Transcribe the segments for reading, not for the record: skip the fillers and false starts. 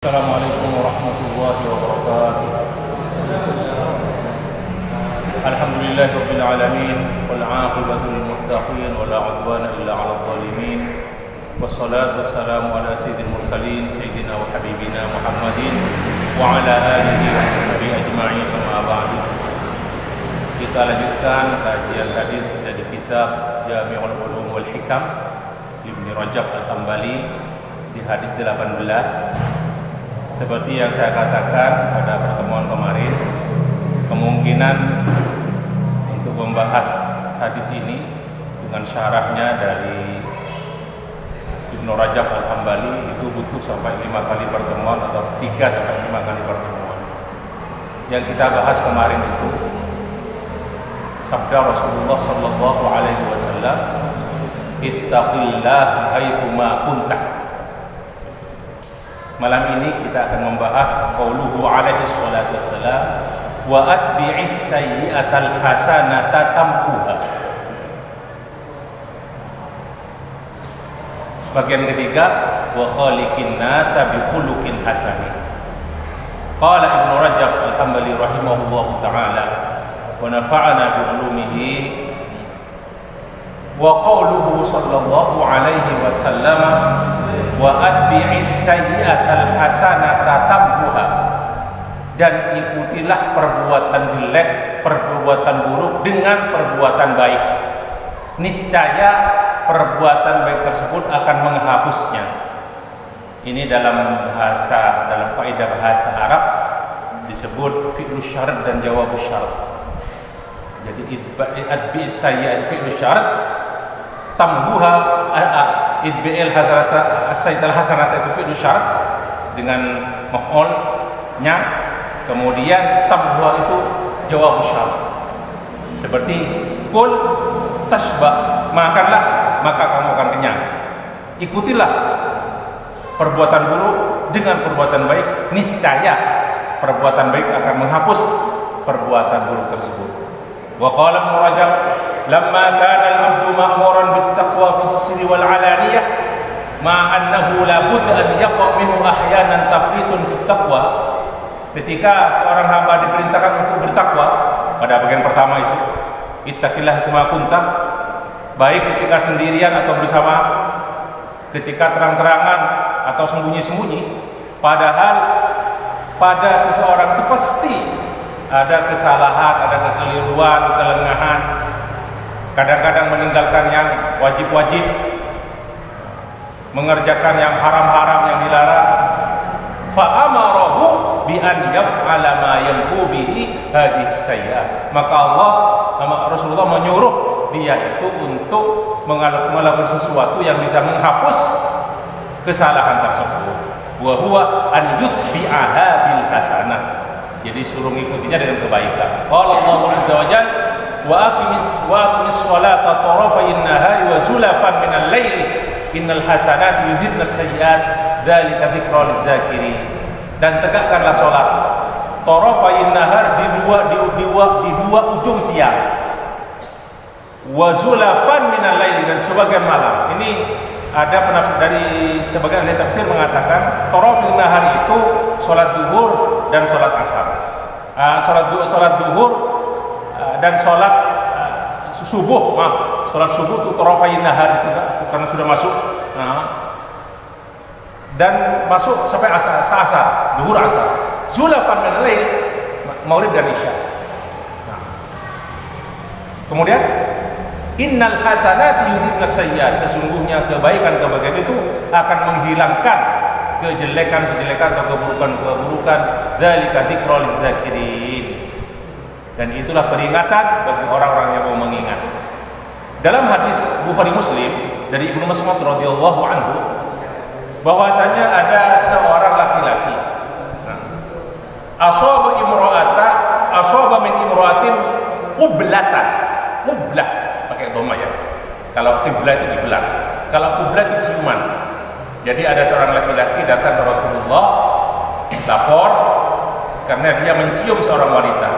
Assalamualaikum warahmatullahi wabarakatuh. Alhamdulillahirabbil alamin wal 'aqibatu lil muttaqin wa la 'udwana illa 'alal zalimin. Wassalatu wassalamu ala sayyidil mursalin sayyidina wa habibina Muhammadin wa ala alihi wa sahbihi ajma'in, amma ba'du. Kita lanjutkan kajian hadis dari kitab Jami'ul Ulum wal Hikam Ibnu Rajab Al-Hambali di hadis 18. Seperti yang saya katakan pada pertemuan kemarin, kemungkinan untuk membahas hadis ini dengan syarahnya dari Ibnu Rajab Al-Hambali itu butuh sampai 5 kali pertemuan atau 3 sampai 5 kali pertemuan. Yang kita bahas kemarin itu sabda Rasulullah sallallahu alaihi wasallam, "Ittaqillaha haitsu ma kunta." Malam ini kita akan membahas qauluhu alaihi salatu wassalam, wa atbi'is sayyi'atal hasanata tamhuha. Bagian ketiga, wa khaliqin nasa bi khuluqin hasanin. Qala Ibnu Rajab Al-Hambali rahimahullahu ta'ala wa nafa'ana bi ulumihi. Wa qauluhu sallallahu alaihi wasallam, wa atbi'is sayyi'atal hasanata tamhuha, dan ikutilah perbuatan jelek, perbuatan buruk dengan perbuatan baik, niscaya perbuatan baik tersebut akan menghapusnya. Ini dalam kaidah bahasa Arab disebut fi'lus syarat dan jawabus syarat. Jadi atbi'is sayyi'at fi'lus syarat, tamhuha idbi'il hasanata as-sayyi'atal hasanata itu fi'lu syarat dengan maf'ulnya, kemudian tamhuha itu jawab syarat. Seperti kul tashba, makanlah maka kamu akan kenyang. Ikutilah perbuatan buruk dengan perbuatan baik, niscaya perbuatan baik akan menghapus perbuatan buruk tersebut. Wa qala Ibnu Rajab, lamma kana al-'abdu ma'muran bit-taqwa fis-sirri wal-'alaniyah ma annahu la budda an yaqa' minhu ahyanan tafritun fit-taqwa. Ketika seorang hamba diperintahkan untuk bertakwa, pada bagian pertama itu ittaqillaha haitsu ma kunta, baik ketika sendirian atau bersama, ketika terang-terangan atau sembunyi-sembunyi, padahal pada seseorang itu pasti ada kesalahan, ada kekeliruan, kelengahan, kadang-kadang meninggalkan yang wajib-wajib, mengerjakan yang haram-haram, yang dilarang. Fa'amarahu bi an yaf'ala ma yanbu bihi hadhihi sayyi'ah. Maka Rasulullah menyuruh dia itu untuk melakukan sesuatu yang bisa menghapus kesalahan tersebut. Wa huwa an yutbi'aha bil hasanah. Jadi suruh mengikutinya dengan kebaikan. Qala Allah azza wa jalla, wa aqimis sholata tarafayn nahari wa zulafan minal laili innal hasanati yudhibna sayyi'at dzalika dzikra lidzakirin. Dan tegakkanlah salat tarafayn nahar di dua ujung siang, wa zulafan minal laili, dan sebagian malam. Ini ada penafsir dari sebagian ahli tafsir mengatakan tarafayn nahar itu salat zuhur dan sholat asar, sholat duhur dan sholat subuh. Sholat subuh itu tarafayn nahar itu karena sudah masuk, dan masuk sampai asar, duhur asar. Zulafan min al-lail, maghrib dan isya. Kemudian innal hasanati yudhibna sayyi'at, sesungguhnya kebaikan-kebaikan itu akan menghilangkan kejelekan-kejelekan atau keburukan-keburukan. Dzalika dzikra lidzakirin, dan itulah peringatan bagi orang-orang yang mau mengingat. Dalam hadis Bukhari Muslim dari Ibnu Mas'ud radhiyallahu anhu, bahwasanya ada seorang laki-laki asaba min imra'atin qublatan. Qublah pakai dhamma ya. Kalau qiblah itu kiblat, kalau qublah itu ciuman. Jadi ada seorang laki-laki datang ke Rasulullah, lapor karena dia mencium seorang wanita.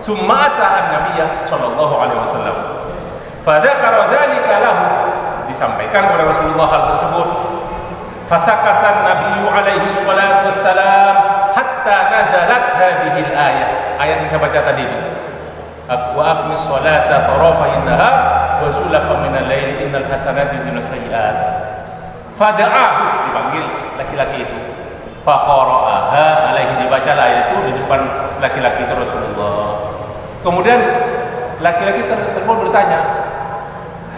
Summa ata an-nabiyya sallallahu alaihi wasallam. Fa dzakara dzalika lahu, disampaikan kepada Rasulullah hal tersebut. Fasakatan Nabi alaihi salatu wassalam hatta nazalat hadhihi al-ayah. Ayat yang saya baca tadi itu. Wa aqimis salata tarafayn nahar wa zulafan minal laili innal hasanati yudhibun sayyi'at. Fada'ahu, dipanggil laki-laki itu. Faqara'aha, alaihi, dibaca ayat itu di depan laki-laki itu Rasulullah. Kemudian laki-laki tersebut bertanya,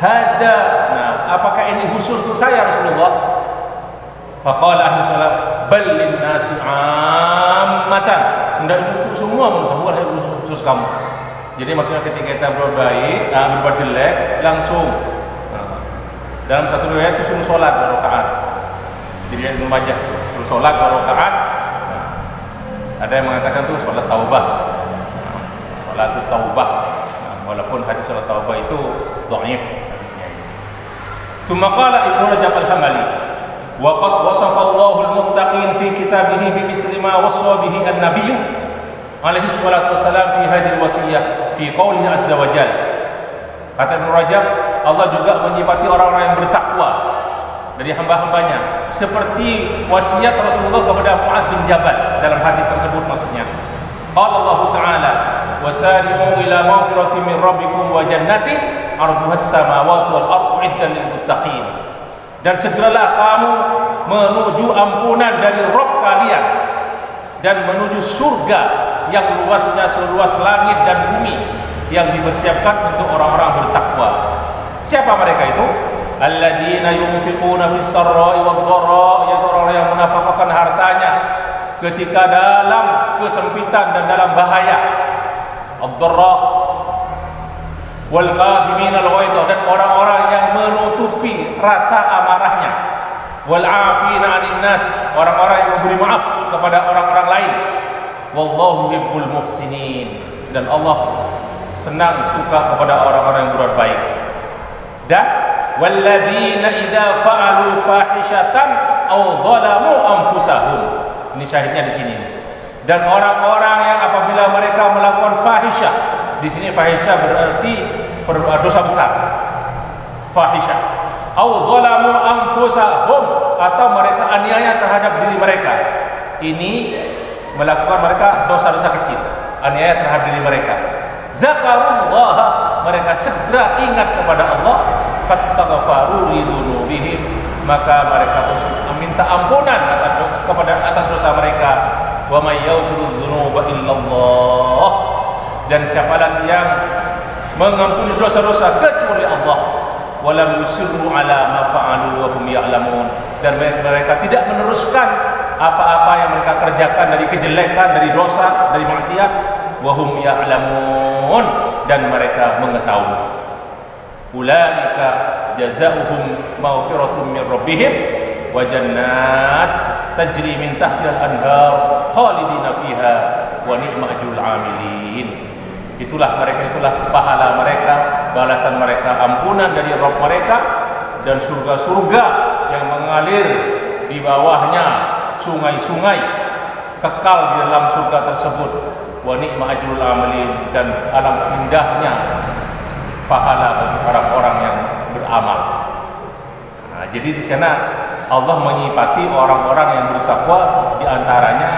"Hada, nah, apakah ini khusus untuk saya Rasulullah?" Faqala ahli salam, "Bal lin nasi 'ammatan." Tidak untuk semua manusia, bukan khusus kamu. Jadi maksudnya ketika kita berbuat baik, berbuat jelek, langsung dalam satu riwayat itu suruh sholat 2 rakaat. Jadi yang membaca suruh sholat 2 rakaat. Ada yang mengatakan itu sholat taubah. Sholat taubah. Walaupun hadis sholat taubah itu dhaif hadisnya. Tsumma qala Ibnu Rajab Al-Hambali, wa qad wasafa Allahu al-muttaqin fi kitabihi bi mithli ma wassa bihi an-nabiy alaihi salatu wassalam fi hadhihi al-wasiyah fi qoulihi azza wa jalla. Kata Ibnu Rajab, Allah juga menyifati orang-orang yang bertakwa dari hamba-hambanya seperti wasiat Rasulullah kepada Mu'adz bin Jabal dalam hadis tersebut maksudnya. Qala Allah Ta'ala, wasari'u ila maghfiratin min rabbikum wa jannatin 'arduhas samawati wal ardu 'iddat lil muttaqin. Dan segeralah kamu menuju ampunan dari Rabb kalian dan menuju surga yang luasnya seluas langit dan bumi yang dipersiapkan untuk orang-orang bertakwa. Siapa mereka itu? Alladzina yunfiquna fis sarra'i wad dharra, yaitu orang yang menafkahkan hartanya ketika dalam kesempitan dan dalam bahaya. Ad-dharra wal qadhimin al-ghaidha, dan orang-orang yang menutupi rasa amarahnya. Wal 'afina 'anil nas, orang-orang yang memberi maaf kepada orang-orang lain. Wallahu yuhibbul muhsinin, dan Allah senang suka kepada orang-orang yang berbuat baik. Dan walladzina idza fa'alu fahishatan aw zalamu anfusahum, ini syahidnya di sini. Dan orang-orang yang apabila mereka melakukan fahisyah, di sini fahisyah berarti dosa besar. Fahisyah. Aw zalamu anfusahum, atau mereka aniaya terhadap diri mereka. Ini melakukan mereka dosa-dosa kecil, aniaya terhadap diri mereka. Zakarullah, mereka segera ingat kepada Allah, fastaghfaru lidzunubihim, maka mereka terus meminta ampunan atas dosa mereka. Wa may yaghfiru dzunuba illallah, dan siapa lagi yang mengampuni dosa-dosa kecuali Allah. Wa lam yusirru ala ma fa'alu wa hum ya'lamun, dan mereka tidak meneruskan apa-apa yang mereka kerjakan dari kejelekan, dari dosa, dari maksiat. Wa hum ya'lamun, dan mereka mengetahui. Ulaika jazaohum maghfiratun min rabbihim wa jannat tajri min tahtiha al-anhar khalidina fiha wa ni'ma ajrul 'amilin. Itulah mereka, itulah pahala mereka, balasan mereka, ampunan dari Rabb mereka, dan surga-surga yang mengalir di bawahnya sungai-sungai, kekal di dalam surga tersebut. Wa ni'ma ajrul 'amilin, dan alam indahnya pahala bagi orang-orang yang beramal. Nah, jadi di sana Allah menyifati orang-orang yang bertakwa, di antaranya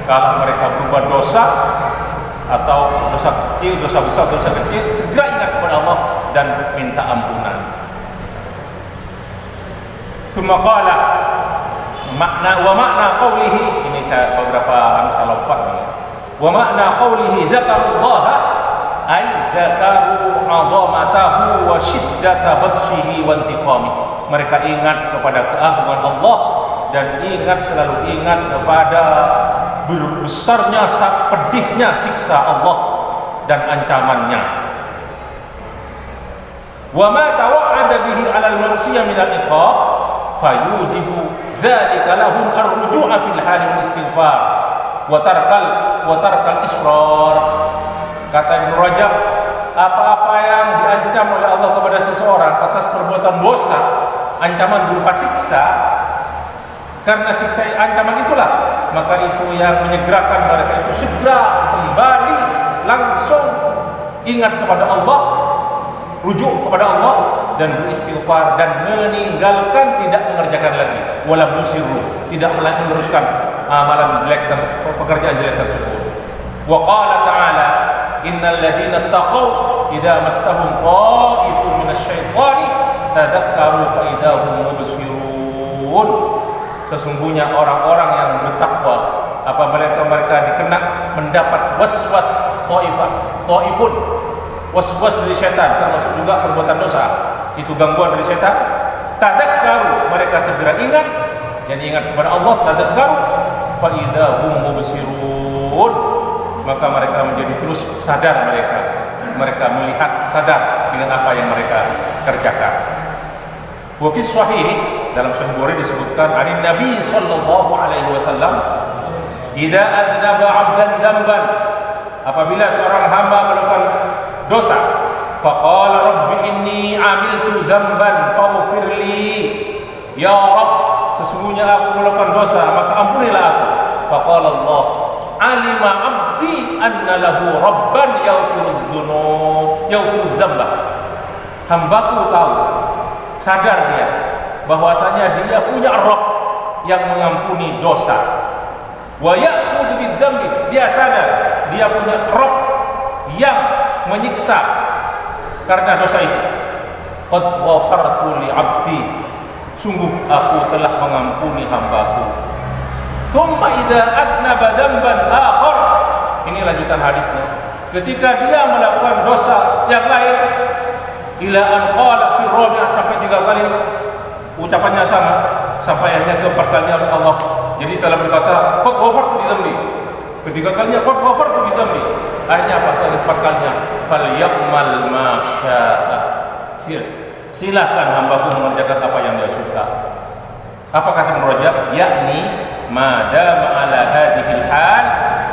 kalau mereka berbuat dosa atau dosa kecil, dosa besar, dosa kecil, segera ingat kepada Allah dan minta ampunan. Tsumma qala makna qawlihi, ini saya beberapa saya lupa nih. Wa makna qawlihi zakarullaha ay zakaru 'azamatahu wa shiddata batshihi wa intiqamih. Mereka ingat kepada keagungan Allah dan selalu ingat kepada besarnya, pedihnya siksa Allah dan ancamannya. Wa ma tawa'ada bihi 'alal mansiyah min al-iqab fayujibu dzalika lahum ar-ruju'a fil hal al-istighfar wa tarkal israr. Kata Ibnu Rajab, apa-apa yang diancam oleh Allah kepada seseorang atas perbuatan dosa, ancaman berupa siksa, karena siksa ancaman itulah, maka itu yang menyegerakan mereka itu segera kembali, langsung ingat kepada Allah, rujuk kepada Allah, dan beristighfar dan meninggalkan tidak mengerjakan lagi, wala musiru, tidak meneruskan amalan jelek dan pekerjaan jelek tersebut. Wa qala ta'ala innal ladzina taqaw idza massahum ta'ifun minasyaitani tadzakkaru fa idahum mubsirun. Sesungguhnya orang-orang yang bertakwa apabila mereka dikena mendapat waswas ta'ifun, waswas dari setan, termasuk juga perbuatan dosa, itu gangguan dari setan. Tadzakkaru, mereka segera ingat, yang ingat kepada Allah. Tadzakkaru fa idahum mubsirun, maka mereka menjadi terus sadar, mereka melihat sadar dengan apa yang mereka kerjakan. Wa fi sahih, dalam Sahih Bukhari disebutkan dari Nabi sallallahu alaihi wasallam, idza adnaba 'abdan damban, apabila seorang hamba melakukan dosa, faqala rabbi inni amiltu dzamban faghfirli, ya Rabb, sesungguhnya aku melakukan dosa maka ampunilah aku. Faqala Allah, alima 'abdi anna lahu rabban yaghfiru dzunub yaghfiru dzamba, hambaku tahu, sadar dia bahwasanya dia punya Rabb yang mengampuni dosa. Wa ya'khudhu bidzambi, dia sadar dia punya Rabb yang menyiksa karena dosa itu. Qad ghafartu li 'abdi, sungguh aku telah mengampuni hambaku. Tsumma idza adnaba dzamban akhar, ini lanjutan hadisnya, ketika dia melakukan dosa yang lain, ila an qala fi rabi'ah, sampai 3 kali ucapannya sama, sampai akhirnya ke 4 kali Allah. Jadi setelah berkata qad ghafartu li dzambi, ketiga kalinya qad ghafartu li dzambi, akhirnya 4 kalinya falyamal ma syaa, silakan hambaku mengerjakan apa yang dia suka. Apa kata Rajab? Yakni madama ala hadhil hal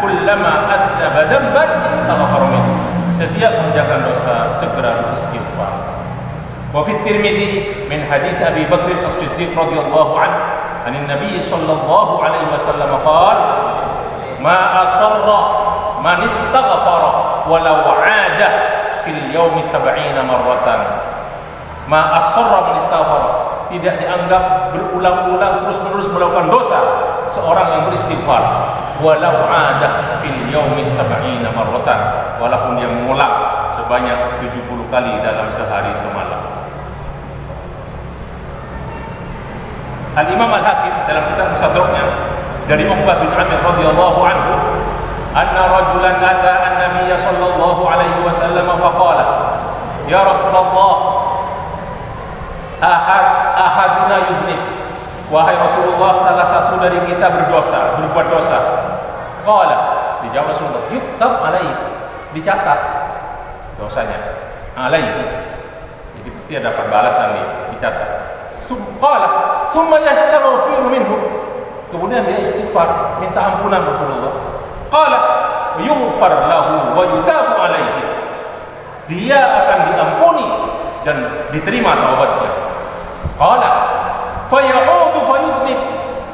kullama adnaba dzamban istaghfara minhu, setiap mengerjakan dosa segera beristighfar. Wa fi Tirmidzi min hadis Abi Bakr As-Siddiq radhiyallahu anhu anin Nabi sallallahu alaihi wasallam qala ma asarra man istaghfara walau 'ada fil yawmi 70 marratan. Ma asarra man istaghfara, tidak dianggap berulang-ulang terus-menerus melakukan dosa seorang yang beristighfar, walau 'ada fil yawmi 70 marratan, walaupun dia mengulang sebanyak 70 kali dalam sehari semalam. Al-Imam Al-Hakim dalam kitab Mustadraknya dari Uqbah bin Amir radhiyallahu anhu, anna rajulan ata an-nabiy sallallahu alaihi wasallam faqala, ya Rasulullah, ahaduna yudhnib, wahai Rasulullah, salah satu dari kita berbuat dosa. Qala, dijawab Rasulullah, yuktab alaihi, dicatat dosanya, alaihi, jadi pasti ada balasan nih, dicatat. Qala thumma yastaghfiru minhu, kemudian dia istighfar, minta ampunan Rasulullah. Qala yughfar lahu wa yutabu alaihi, dia akan diampuni dan diterima taubatnya. Qala fayaudu fayudhnib,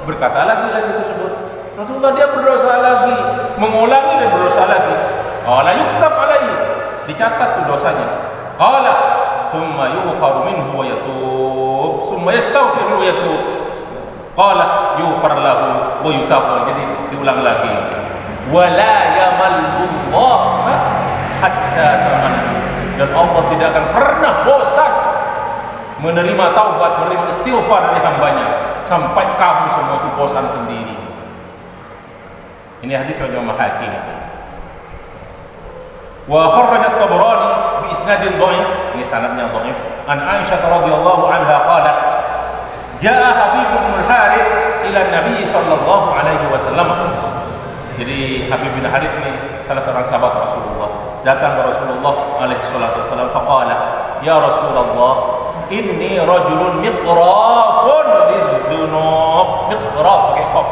berkata lagi tersebut Rasulullah, dia berdosa lagi, mengulangi dan berdosa lagi. Qala yuktab alaihi, dicatat tuh dosanya. Qala summa yughfaru minhu wa yatub, summa yastaghfiru wa yatub. Qala yughfar lahu wa yutab, jadi diulang lagi. Wala yamallullah hatta tamanna, dan Allah tidak akan pernah bosan menerima taubat, menerima istighfar dari hambanya sampai kamu semua itu bosan sendiri. Ini hadis Imam Hakim. Wa kharrajat Tabrani bi isnadin dhaif, ini sanadnya dhaif, an Aisyah radhiyallahu anha qalat, jaa Habib bin Harith ila Nabi sallallahu alaihi wasallam. Jadi Habib bin Harith ini salah seorang sahabat Rasulullah, datang ke Rasulullah alaihi salatu wasallam, faqala, ya Rasulullah, inni rajulun miqrafun lidzunub, miqraf pakai qaf,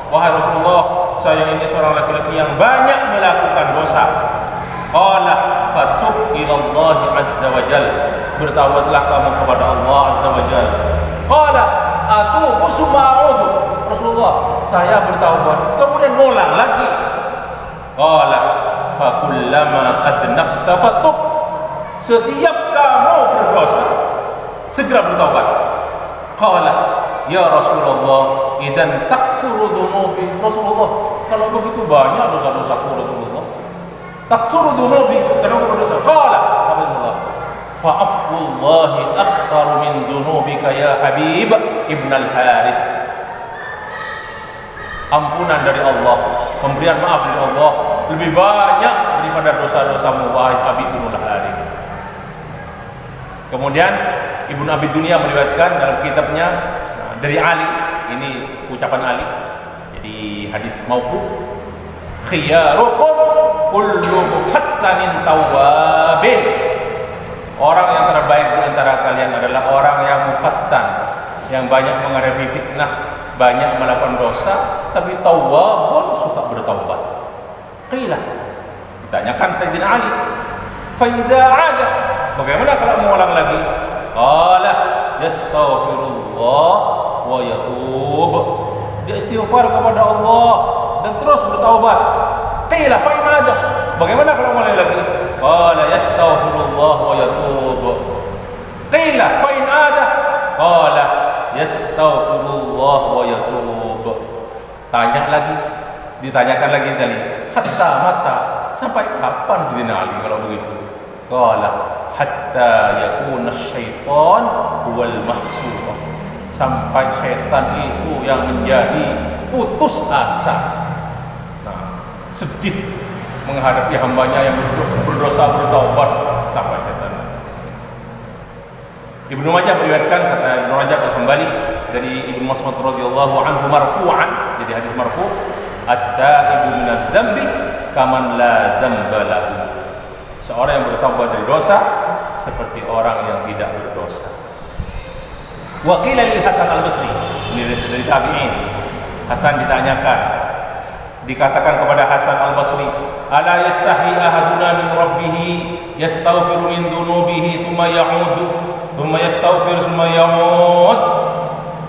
wahai Rasulullah, saya ini seorang laki-laki yang banyak melakukan dosa. Qala fatub ila Allah azza wa jalla, bertaubatlah kamu kepada Allah azza wa jalla. Qala atubu summa a'udu, Rasulullah, saya bertaubat kemudian ngulang lagi. Qala fa kullama adnabta fatub, setiap kamu berdosa segera bertaubat. Qala ya Rasulullah, idan taksuru dunubi. Rasulullah, kalau begitu banyak dosa-dosaku Rasulullah. Taksuru dunubi, kenapa berdosa? Qala Rasulullah, fa'afwullahi akfaru min dzunubika ya Habib ibn al-Harith. Ampunan dari Allah, pemberian maaf dari Allah lebih banyak daripada dosa-dosamu wahai Habib ibn al-Harith. Kemudian Ibnu Abi Dunya meriwayatkan dalam kitabnya dari Ali, ini ucapan Ali, jadi hadis mauquf, khiyarukum kullu mufatsanin tawwabin. Orang yang terbaik di antara kalian adalah orang yang mufattan, yang banyak menghadapi fitnah, banyak melakukan dosa, tapi tawwabun, suka bertaubat. Qila, ditanyakan Sayyidina Ali, fa idza 'ada, bagaimana kalau mengulang lagi? Qala yastaghfirullah wa yatub. Dia istighfar kepada Allah dan terus bertaubat. Qila fa in 'ada, bagaimana kalau mulai lagi? Qala yastaghfirullah wa yatub. Qila fa in 'ada, qala yastaghfirullah wa yatub. Tanya lagi, ditanyakan lagi tadi, hatta mata, sampai kapan Sayyidina Ali kalau begitu? Qala hatta yakuna syaitan huwal mahsur, sampai syaitan itu yang menjadi putus asa. Nah, sedih menghadapi hambanya yang berdosa bertaubat sampai syaitan. Ibnu Majah meriwayatkan, kata Ibnu Rajab al-Hambali, dari Ibnu Mas'ud radhiyallahu anhu marfu'an, jadi hadis marfu', at-taibu minadz dzambi kaman la dzamba lahu. Seorang yang bertaubat dari dosa seperti orang yang tidak berdosa. Wa qila lil Hasan al-Basri, ini dari tabi'in. Hasan ditanyakan, dikatakan kepada Hasan al-Basri, ala yastahi ahaduna min rabbih yastaghfiru min dunubihi thumma ya'udu thumma yastaghfir thumma ya'ud.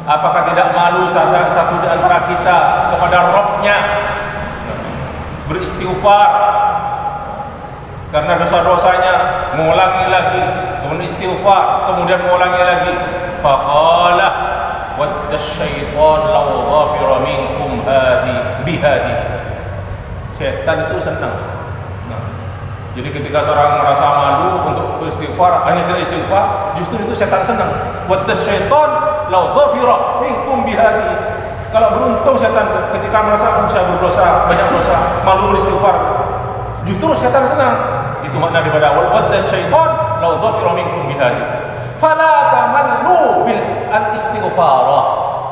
Apakah tidak malu satu di antara kita kepada Rabb-nya beristighfar karena dosa-dosanya, mengulangi lagi, kemudian istighfar, kemudian mengulangi lagi. Faqala wadda syaitan law ghafira minkum bihadi. Setan itu senang. Nah, jadi ketika seorang merasa malu untuk istighfar, hanya tidak istighfar, justru itu setan senang. Wadda syaitan law ghafira minkum bihadi. Kalau beruntung setan ketika merasa saya berdosa, banyak dosa, malu beristighfar, justru setan senang. Itu makna daripada wadda syaitan law dhafira minkum bihadi. Fala tamallu bil al-istighfarah.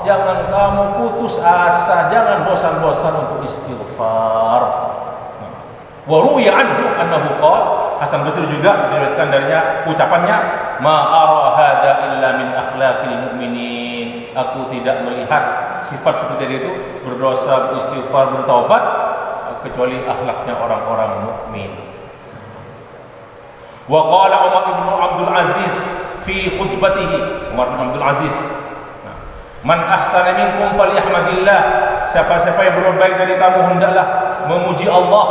Jangan kamu putus asa, jangan bosan-bosan untuk istighfar. Wa ruwiya anhu annahu qala, Hasan Basri juga diriwayatkan darinya ucapannya, ma ara hada illa min akhlaqil mu'minin. Aku tidak melihat sifat seperti itu, berdosa, beristighfar, bertaubat, kecuali akhlaknya orang-orang mukmin. Wa qala Umar bin Abdul Aziz fi khutbatihi, Umar bin Abdul Aziz, man ahsana minkum falyahmadillah. Siapa-siapa yang berbuat baik dari kamu hendaklah memuji Allah,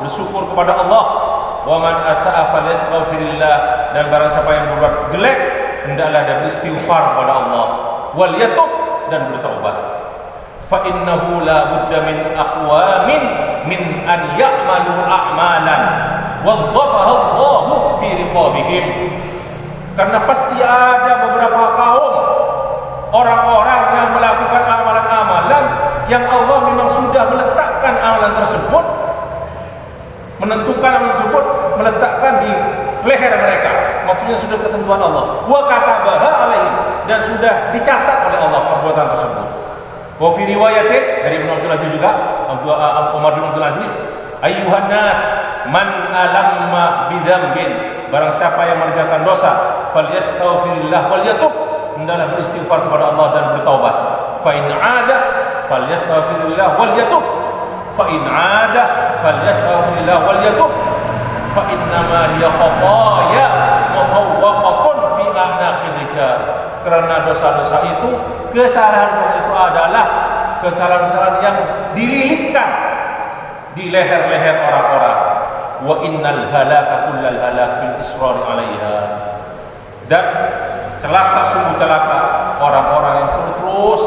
bersyukur kepada Allah. Wa man asa'a falyastaghfirillah, dan barang siapa yang berbuat jelek hendaklah dia beristighfar kepada Allah. Wal yatub, dan bertaubat. Fa innahu la budda min aqwamin min an ya'malu a'malan wadzafaha Allahu fi riqabihim. Karena pasti ada beberapa kaum orang-orang yang melakukan amalan-amalan yang Allah memang sudah meletakkan amalan tersebut, menentukan amalan tersebut, meletakkan di leher mereka. Maksudnya sudah ketentuan Allah. Wa katabaha alaihim, dan sudah dicatat oleh Allah perbuatan tersebut. Wa fi riwayatin dari Ibnu Abdul Aziz juga, Umar bin Abdul Aziz, ayyuhan nas man alamma bidzambin, barang siapa yang mengerjakan dosa, falyastaghfirillah wal yatub, hendaklah beristighfar kepada Allah dan bertaubat. Fa in 'ada falyastaghfirillah wal yatub, fa in 'ada falyastaghfirillah wal yatub, fa innama hiya khataya mutawwaqatun fi a'naqir rijal. Karena dosa-dosa itu, kesalahan-kesalahan itu adalah kesalahan-kesalahan yang dililitkan di leher-leher orang-orang. Wa innal halaka kullal halak fil israr 'alaiha. Dan celaka, sungguh celaka orang-orang yang terus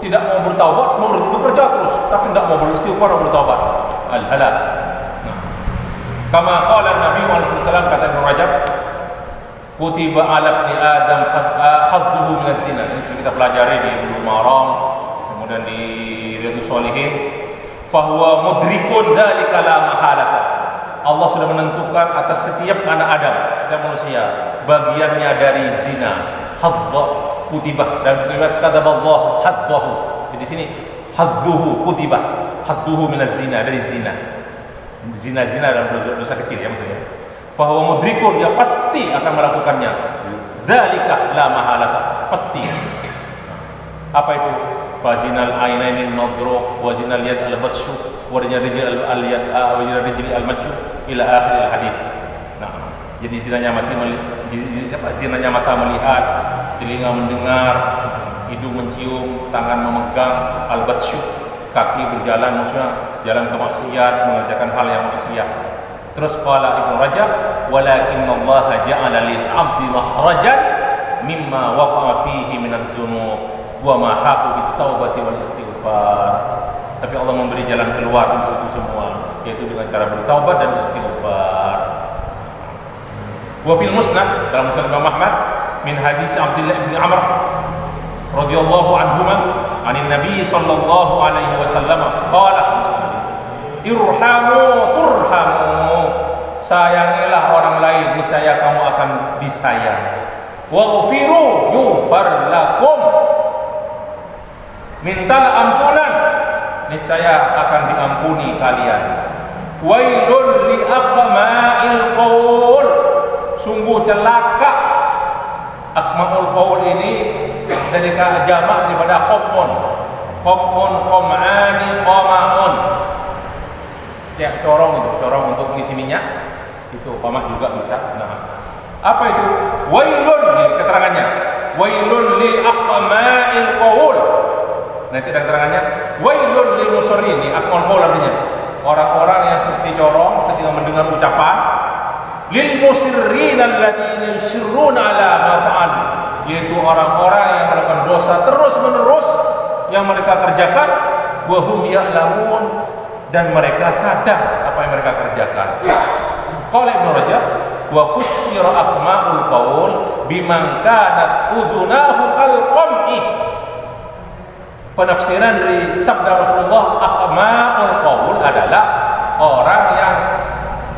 tidak mau bertaubat, mau bekerja terus, tapi tidak mau beristighfar, bertaubat. Al-halak. Nah, kama qala Nabi SAW, kata Ibnu Rajab, kutiba ala ibni Adam hadduhu min az-zina. Ini sudah kita pelajari di Bulughul Maram, kemudian di Riyadhus Shalihin. Fahuwa mudrikun dzalika la mahalata. Allah sudah menentukan atas setiap anak Adam, setiap manusia, bagiannya dari zina. Hadda kutibah, dan setiap kataballah haddahu. Jadi di sini hadduhu kutibah, hadduhu min az-zina, dari zina. Zina dalam dosa kecil ya maksudnya. Fahuwa mudrikun, dia pasti akan melakukannya. Dzalika la mahalata, pasti. Apa itu? Fazinal ainaini nadru wa zinal yad al-batshu wa rijal al-yad wa rijal al-mashu ila akhir al-hadis. Nah, jadi zinanya mata melihat, telinga mendengar, hidung mencium, tangan memegang, al-batshu, kaki berjalan, maksudnya jalan ke maksiat, mengerjakan hal yang maksiat. Terus qala Ibnu Rajab, walakinallaha ja'ala lil 'abdi makhrajan mimma waqa'a fihi min adz-dzunub wa ma haqu bit-taubati wal istighfar. Tapi Allah memberi jalan keluar untuk itu semua, yaitu dengan cara bertaubat dan istighfar. Wa fil musnad, dalam musnad Imam Ahmad, min hadis Abdullah bin Amr radhiyallahu anhuma, anin Nabi sallallahu alaihi wasallam qala, irhamu turhamu. Sayangilah orang lain, niscaya kamu akan disayang. Waghfiru yughfar lakum. Mintalah ampunan, niscaya akan diampuni kalian. Wailun li aqma'il qaul. Sungguh celaka. Aqma'ul qaul ini dari jamak daripada qam'un. Qam'un, qam'ani, qama'un. Ya, corong untuk mengisi minyak. Itu qamah juga bisa. Nah, apa itu? Wailun, ini keterangannya. Wailun li aqma'il qaul. Nanti ada keterangannya, wailun lil musarrin, ini aqma'ul qaul artinya orang-orang yang seperti corong ketika mendengar ucapan. Lil musirrin alladziina yusirruna ala ma fa'al, yaitu orang-orang yang melakukan dosa terus-menerus yang mereka kerjakan, wa hum ya'lamun, dan mereka sadar apa yang mereka kerjakan. Qala Ibnu Rajab, wa fussira aqma'ul qaul biman kanat udunahu kal qam'i. Penafsiran dari sabda Rasulullah, aqma'ul qaul adalah orang yang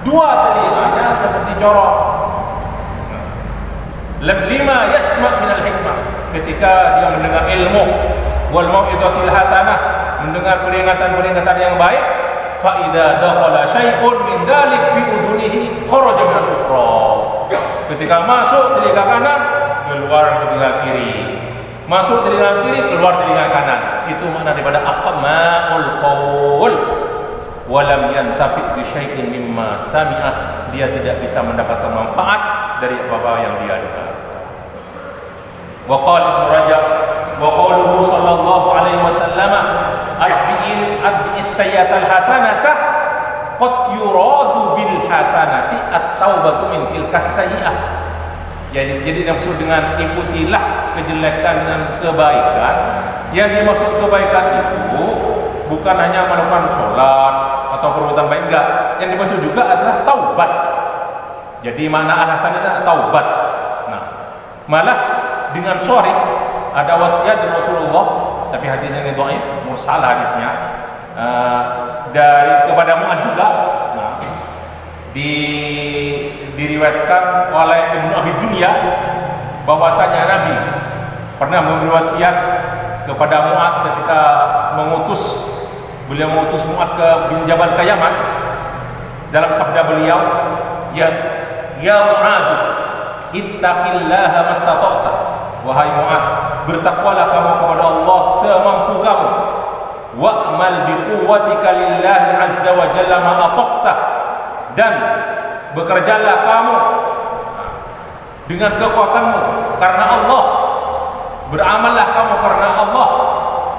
dua telinganya seperti corong. Lima yasma' minal hikmah, ketika dia mendengar ilmu, wal mau'izatil hasanah, mendengar peringatan-peringatan yang baik. Fa idza dakhala syai'un min dzalik fi udunihi kharaja min al-ukhra. Ketika masuk telinga kanan, keluar telinga kiri. Masuk telinga kiri, keluar telinga kanan. Itu makna daripada aqma'ul qaul. Walam yantafi' bi syai'in mimma sami'ah. Dia tidak bisa mendapatkan manfaat dari apa-apa yang dia dengar. Wa qala Ibnu Rajab wa qauluhu sallallahu alaihi wasallam, adbi'is sayyatal hasanata qad yuradu bil hasanati at-taubatu min tilkas sayyi'ah. Jadi maksud dengan ikutilah kejelekan dengan kebaikan, yang dimaksud kebaikan itu bukan hanya melakukan sholat atau perbuatan baik, enggak. Yang dimaksud juga adalah taubat. Jadi makna alasannya taubat. Nah, malah dengan sore ada wasiat dari Rasulullah, tapi hadisnya ini dhaif, mursal hadisnya, dari kepada Mu'adz juga. Nah, diriwayatkan oleh Ibnu Abi Dunya bahwasanya Nabi pernah memberi wasiat kepada Mu'adz ketika beliau mengutus Mu'adz ke bin Jabal ke Yaman. Dalam sabda beliau, ya Mu'adz, ittaqillaha mastata'ta. Wahai Mu'adz, bertakwalah kamu kepada Allah semampu kamu. Wa'mal biquwwatika lillahi azza wa jalla ma ataqta. Dan bekerjalah kamu dengan kekuatanmu karena Allah. Beramallah kamu karena Allah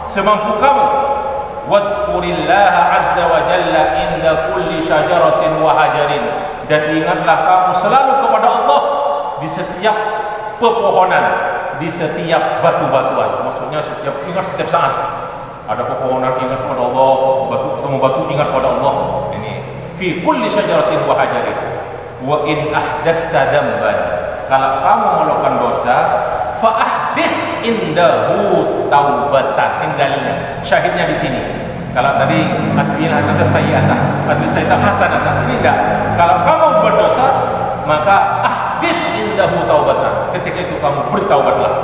semampu kamu. Wadhkurillaha azza wa jalla inda kulli syajaratin wa hajarin. Dan ingatlah kamu selalu kepada Allah di setiap pepohonan di setiap batu-batuan. Maksudnya ingat setiap saat ada pepohonan, ingat pada Allah, ketemu batu ingat pada Allah. Ini fi kulli syajaratin wa hajarin wa in ahdasta damban, kalau kamu melakukan dosa fa ahdis indahu taubatan. Indahnya syahidnya di sini. Kalau tadi atbil hasanah sayyi'atah, atbil sayyi'atah hasanah, ini enggak. Kalau kamu berdosa maka ahdis indahu taubatan, ketika itu kamu bertaubatlah.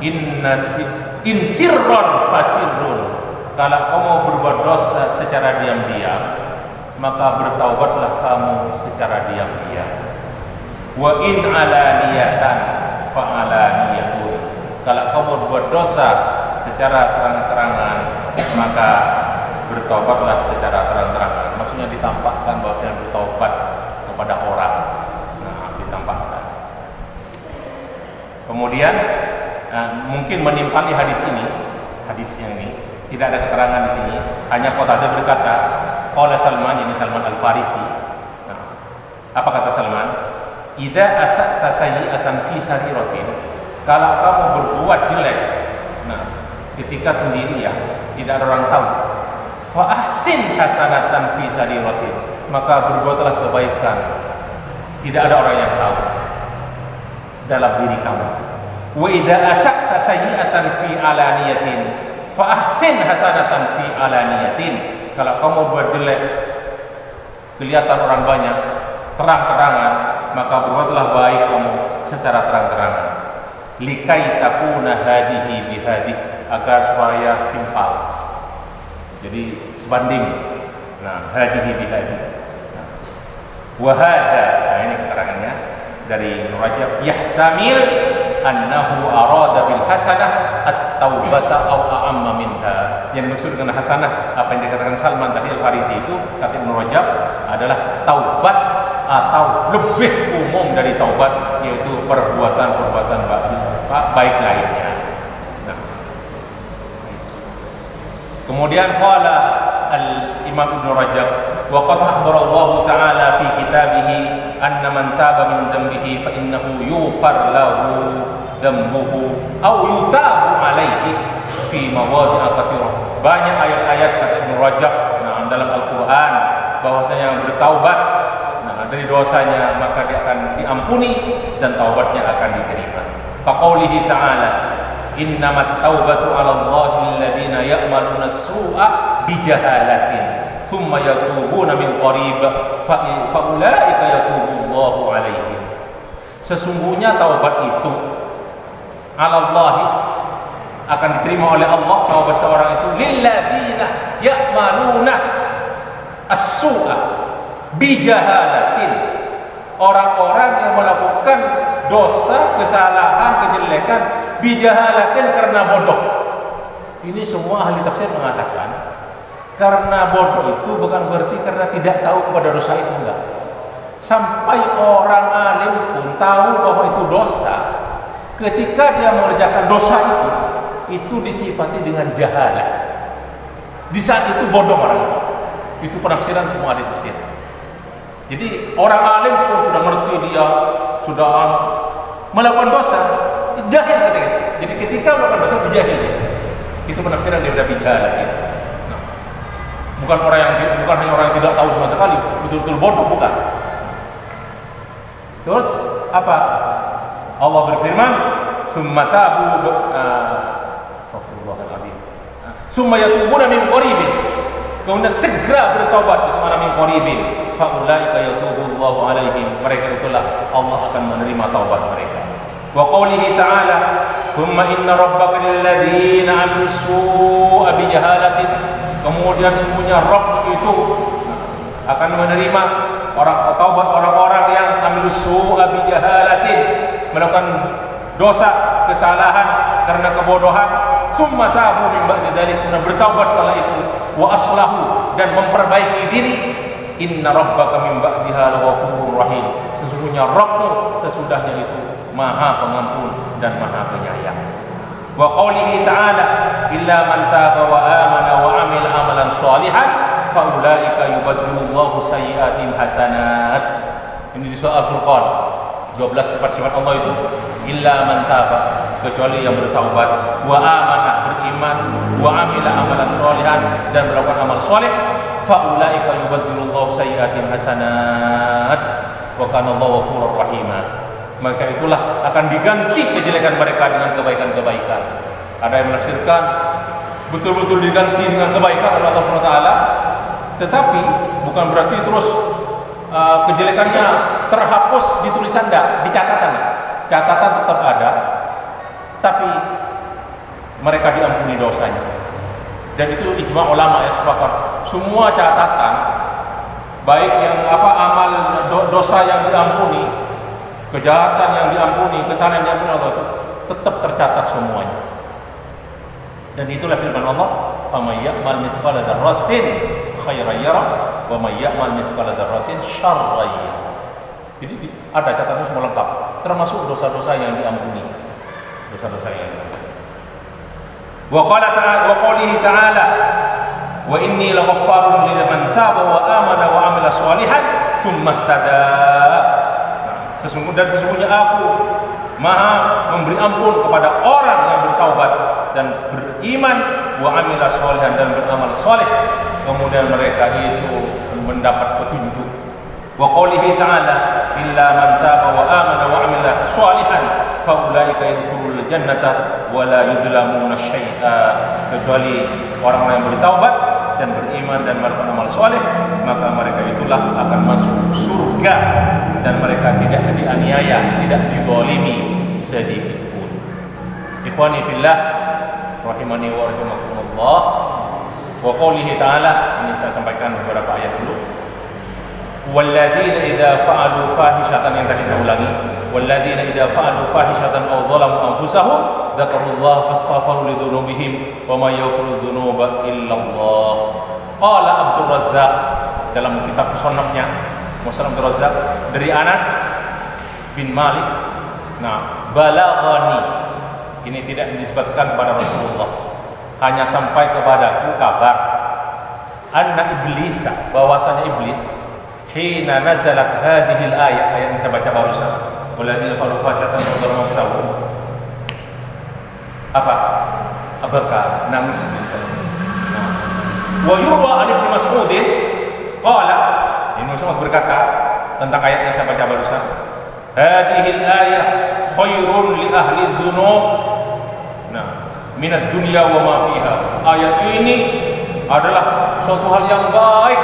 In sirron fasirrun, kalau kamu berbuat dosa secara diam-diam maka bertaubatlah kamu secara diam-diam. Wa in alaniyatan fa alaniyatun, kalau kamu berbuat dosa secara terang-terangan maka bertaubatlah secara terang-terangan. Maksudnya ditampakkan bahwasanya bertaubat kepada orang. Nah, ditampakkan. Kemudian mungkin menimpali hadis ini, hadis yang ini tidak ada keterangan di sini, hanya Qatadah berkata, oleh Salman, ini Salman Al-Farisi. Nah, apa kata Salman? Idza asa'ta sayyi'atan fi sariratin, kalau kamu berbuat jelek, nah, ketika sendirian, tidak ada orang tahu, fa ahsin hasanatan fi sariratin, maka berbuatlah kebaikan, tidak ada orang yang tahu dalam diri kamu. Wa idza asa'ta sayyi'atan fi alaniyatin fa ahsin hasanatan fi alaniyatin, kalau kamu buat jelek kelihatan orang banyak, terang-terangan, maka berbuatlah baik kamu secara terang-terangan. Likai takuna hadihi bihadih, agar supaya setimpal, jadi sebanding. Nah, hadihi bihadih. Wahada, nah ini keterangannya dari Ibnu Rajab, yahtamil annahu arada bil hasanah at-taubata aw a'amma minha. Yang dimaksud dengan hasanah, apa yang dikatakan Salman tadi Al-Farisi itu, kata Ibnu Rajab, adalah taubat atau lebih umum dari taubat, yaitu perbuatan-perbuatan baik lainnya. Nah. Kemudian qala al-Imam Ibnu Rajab, wa qad akhbara Allah Ta'ala fi kitabihi anna man taba min dhanbihi fa innahu yufar lahu dhanbuhu aw yutabu alaihi fi mawadi'a katsirah. Banyak ayat-ayat kata Ibnu Rajab dalam Al-Qur'an bahwasanya yang bertaubat dari dosanya maka dia akan diampuni dan taubatnya akan diterima. Faqaulihi ta'ala, innamat taubatu 'ala Allahi alladziina ya'maluna as-su'a bijahalatin thumma yatubuna min qarib fa ulaika yatubu Allahu 'alaihim. Sesungguhnya taubat itu 'ala Allahi, akan diterima oleh Allah taubat seorang itu, lilladzina ya'maluna as-su'a bijahalatin, orang-orang yang melakukan dosa, kesalahan, kejelekan bijahalatin, karena bodoh. Ini semua ahli tafsir mengatakan karena bodoh itu bukan berarti karena tidak tahu kepada dosa itu, enggak. Sampai orang alim pun tahu bahwa itu dosa, ketika dia mengerjakan dosa itu disifati dengan jahalah. Di saat itu bodoh orang itu. Itu penafsiran semua ahli tafsir. Jadi orang alim pun sudah mengerti, dia sudah melakukan dosa, jahil ketika. Jadi ketika melakukan dosa berjahil dia. Itu penafsiran daripada bijahalah. Nah, bukan hanya orang yang tidak tahu sama sekali, betul-betul bodoh, bukan. Terus apa? Allah berfirman, "Tsumma tabu astagfirullahaladzim. Tsumma yatubuna min qaribin." Kemudian segera bertobat, itu mana min qaribin. Faulaika yatubullahu alaihim, mereka itulah Allah akan menerima taubat mereka. Wa qoulihi ta'ala, thumma inna rabbaka lilladzina 'amilus su'a bijahalatin, kemudian sesungguhnya Rabb itu akan menerima taubat orang-orang yang 'amilus su'a bijahalatin, melakukan dosa, kesalahan karena kebodohan, summa tabu min ba'di dzalik, kemudian bertaubat setelah itu, wa aslahu, dan memperbaiki diri. Inna rabbaka min ba'diha laghafurur rahim, sesungguhnya Rabbmu sesudahnya itu Maha Pengampun dan Maha Penyayang. Wa qoulihi ta'ala, illa man taba wa amana wa 'amila amalan shalihan fa ulaika yubaddilullahu sayyi'atihim hasanat. Ini di surah Al-Furqan. 12 sifat-sifat Allah itu, illa man taba, kecuali yang bertaubat, wa amana, beriman, wa amila amalan sholihan, dan melakukan amal soleh, fa ulaika yubaddilullahu sayyi'atihim hasanat wa kana Allahu ghafurur rahima. Maka itulah akan diganti kejelekan mereka dengan kebaikan-kebaikan. Ada yang menafsirkan betul-betul diganti dengan kebaikan oleh Allah SWT, tetapi bukan berarti terus kejelekannya terhapus di tulisan, di catatan. Catatan tetap ada, tapi mereka diampuni dosanya. Dan itu ijma ulama ya, sepakat. Semua catatan, baik yang amal dosa yang diampuni, kejahatan yang diampuni, kesalahan yang diampuni Allah, itu tetap tercatat semuanya. Dan itulah firman Allah, "Faman ya'mal mithqala dzarratin khairan yarah wa may ya'mal mithqala dzarratin syarran yarah." Jadi ada catatan semua lengkap, termasuk dosa-dosa yang diampuni. Dosa-dosa yang diampuni. Wa qala ta'ala, wa qalihi ta'ala, "Wa inni laghaffarun liman taba wa amana wa 'amila sholihan tsumma ihtada." Sesungguhnya aku Maha memberi ampun kepada orang yang bertaubat dan beriman, wa amila sholihan, dan beramal soleh, kemudian mereka itu mendapat petunjuk. Wa qalihi ta'ala, illa man taba wa amana wa amila sholihan fa ulaika yadkhulul jannata wa la yudlamuna syai'a. Kecuali orang yang bertaubat dan beriman dan melakukan amal soleh, maka mereka itulah akan masuk surga dan mereka tidak dianiaya, tidak dizalimi sedikit pun. Ikhwani fillah, rahimani wa rahimakumullah. Wa qoulihi ta'ala, ini saya sampaikan beberapa ayat dulu. Walladzina idza fa'alu fahishatan, yang tadi saya ulangi, walladzina idza fa'alu fahishatan aw dhalamu anfusahum dzakarullaha fastaghfaru lidzunubihim wa may yaghfiru dzunuba illallah. Qala Abdul Razzaq dalam kitab musannafnya, Musannaf Abdul Razzaq, dari Anas bin Malik. Nah, balaghani, ini tidak disebutkan kepada Rasulullah, hanya sampai kepadaku kabar, anna iblisa, bahwasanya iblis, hina nazalat hadhil ayat yang saya baca barusan, walladzina fa'alu fahishatan wa dzalamu anfusahum, apa? Abaka, nangis iblis. Wa yurwa an Ibnu Mas'ud qala, Ibnu Mas'ud berkata tentang ayat yang saya baca barusan, hadhil ayat khairun li ahli dzunub, nah, minad dunya wa ma fiha. Ayat ini adalah suatu hal yang baik,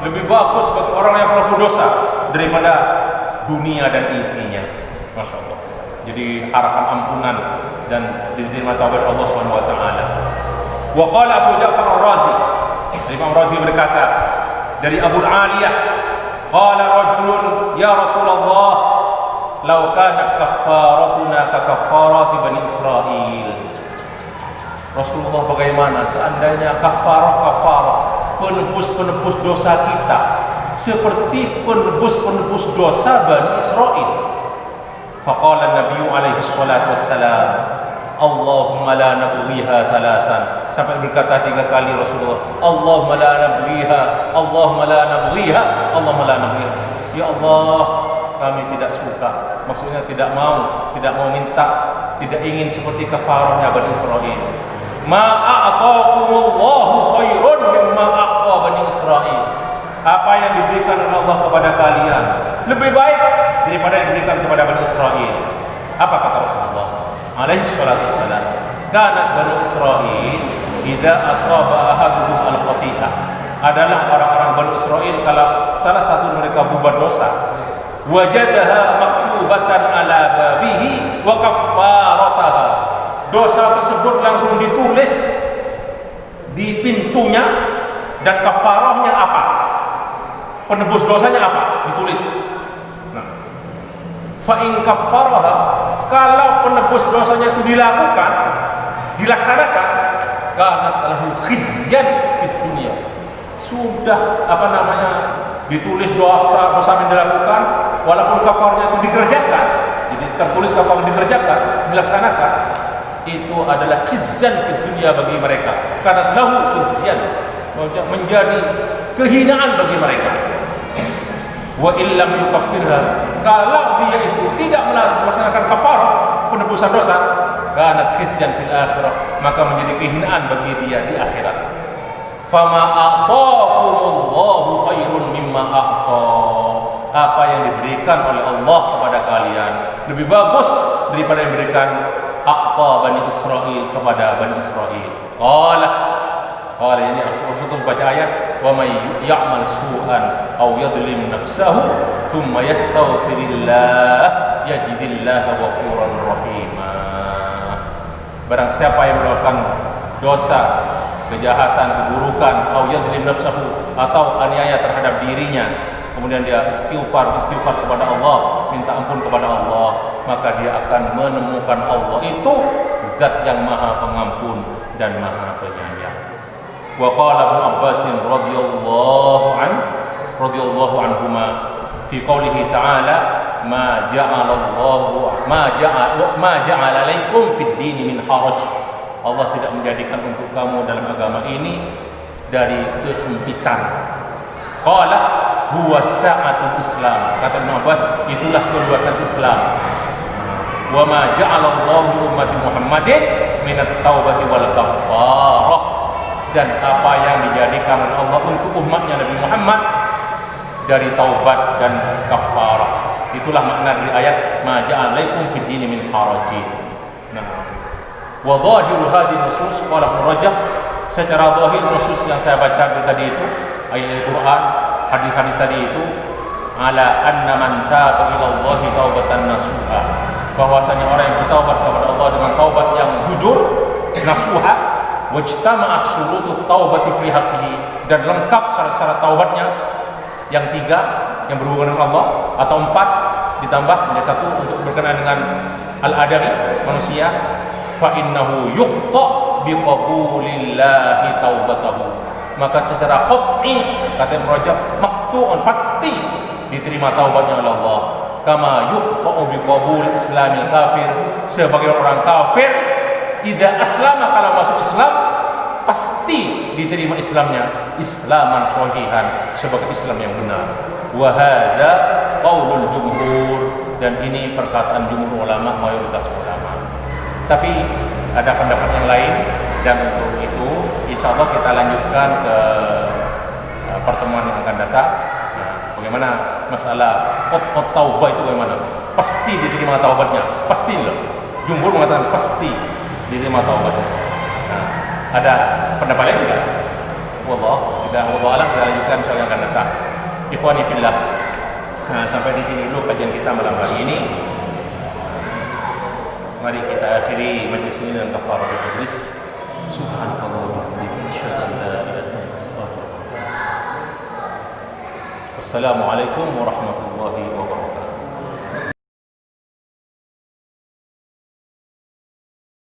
lebih bagus bagi orang yang pelaku dosa daripada dunia dan isinya. Masya Allah. Jadi harapan ampunan dan diterima taubat Allah Subhanahu wa taala. Wa qala Abu Ja'far Ar-Razi, Imam Razi berkata dari Abu Aliyah, qala rajulun ya Rasulullah, law kanat kaffaratuna ka kaffarati Bani Israil. Rasulullah, bagaimana seandainya kafarah penebus dosa kita seperti penebus dosa Bani Israil. Faqala Nabi alaihi salatu wassalam, Allahumma la nabghiha thalathan. Sampai berkata 3 kali Rasulullah, Allahumma la nabghiha, Allahumma la nabghiha, Allahumma la nabghiha. Ya Allah, kami tidak suka, maksudnya tidak mau minta, tidak ingin seperti kafarahnya Bani Israil. Ma a'taakumullahu khairun mimma a'ta Bani Israil. Apa yang diberikan oleh Allah kepada kalian lebih baik daripada yang diberikan kepada Bani Israil. Apa kata Rasulullah alaihi salatu wassalam? Kanat Bani Israil idza asaba ahaduhum al-khati'ah. Adalah orang-orang Bani Israil kalau salah satu mereka berbuat dosa, wajadaha maktubatan ala babihi wa kaffarataha. Dosa tersebut langsung ditulis di pintunya, dan kafarahnya apa? Penebus dosanya apa? Ditulis. Nah, fa in kaffaraha, kalau penebus dosanya itu dilaksanakan, kanat lahu khizyan fid dunya. Sudah ditulis dosa yang dilakukan, walaupun kafarnya itu dikerjakan, jadi tertulis kafar dikerjakan, dilaksanakan, itu adalah khizyan fid dunya bagi mereka. Kanat lahu khizyan, menjadi kehinaan bagi mereka. Wa illam yukaffirha, kalau dia itu tidak melaksanakan kafarah penebusan dosa, kanat khizyan fil akhirah, maka menjadi kehinaan bagi dia di akhirat. Fama a'taakumullahu khairun mimma a'ta, apa yang diberikan oleh Allah kepada kalian lebih bagus daripada yang diberikan a'ta Bani Israel kepada Bani Israel. Qala ini Rasulullah baca ayat, wa may ya'mal su'an aw yadhlim nafsahu thumma yastaghfirillah yajidillaha ghafuran rahima. Barang siapa yang melakukan dosa, kejahatan, keburukan, aw yadhlim nafsahu, atau aniaya terhadap dirinya, kemudian dia istighfar kepada Allah, minta ampun kepada Allah, maka dia akan menemukan Allah itu zat yang maha pengampun dan maha penyayang. Wa qala Ibnu Abbas radhiyallahu anhuma fi qoulihi ta'ala ma ja'ala alaikum fid din min haraj. Allah tidak menjadikan untuk kamu dalam agama ini dari kesempitan. Qala huwa sa'atul Islam, kata Ibnu Abbas, itulah keluasan Islam. Wa ma ja'ala Allahu ummati Muhammadin min at-taubati wal kaffarah, dan apa yang dijadikan oleh Allah untuk umatnya Nabi Muhammad dari taubat dan kafarah. Itulah makna dari ayat ma ja'ala alaikum fid din min haraj. Nah, wa dhahiru hadhihi nusus, qala Ibnu Rajab, secara zahir nusus yang saya baca tadi itu, ayat Al-Qur'an, hadis-hadis tadi itu, ala anna man taba ila Allah taubatan nasuha, bahwasanya orang yang bertaubat kepada Allah dengan taubat yang jujur, nasuha, wajtama'at syurutut taubati fi haqqihi, dan lengkap syarat-syarat taubatnya yang 3 yang berhubungan dengan Allah, atau 4 ditambah menjadi 1 untuk berkenaan dengan al-adami manusia, fa innahu yuqta biqabulillahi taubatahu, maka secara qat'i, kata Ibnu Rajab, maqtu'un, pasti diterima taubatnya oleh Allah. Kama yuqta'u biqabul islamil kafir, sebagai orang kafir idza aslama, kalau masuk Islam pasti diterima Islamnya islaman sahihan, sebagai Islam yang benar. Wa hadza qaulul jumhur, dan ini perkataan jumhur ulama, mayoritas ulama. Tapi ada pendapat yang lain, dan untuk itu insyaallah kita lanjutkan ke pertemuan yang akan datang. Nah, bagaimana masalah qat'ut taubah itu, bagaimana? Pasti diterima taubatnya, pasti loh. Jumhur mengatakan pasti diterima taubatnya. Nah, ada pendapat lain enggak? Wallah alam, kita lanjutkan soal yang akan datang. Ikhwani fillah. Nah, sampai di sini dulu kajian kita malam hari ini. Mari kita akhiri majlis ini dengan kafaratul majlis. Subhanallah wa bihamdihi, asyhadu an la ilaha illa anta, astaghfiruka wa atubu ilaik. Wassalamualaikum warahmatullahi wabarakatuh.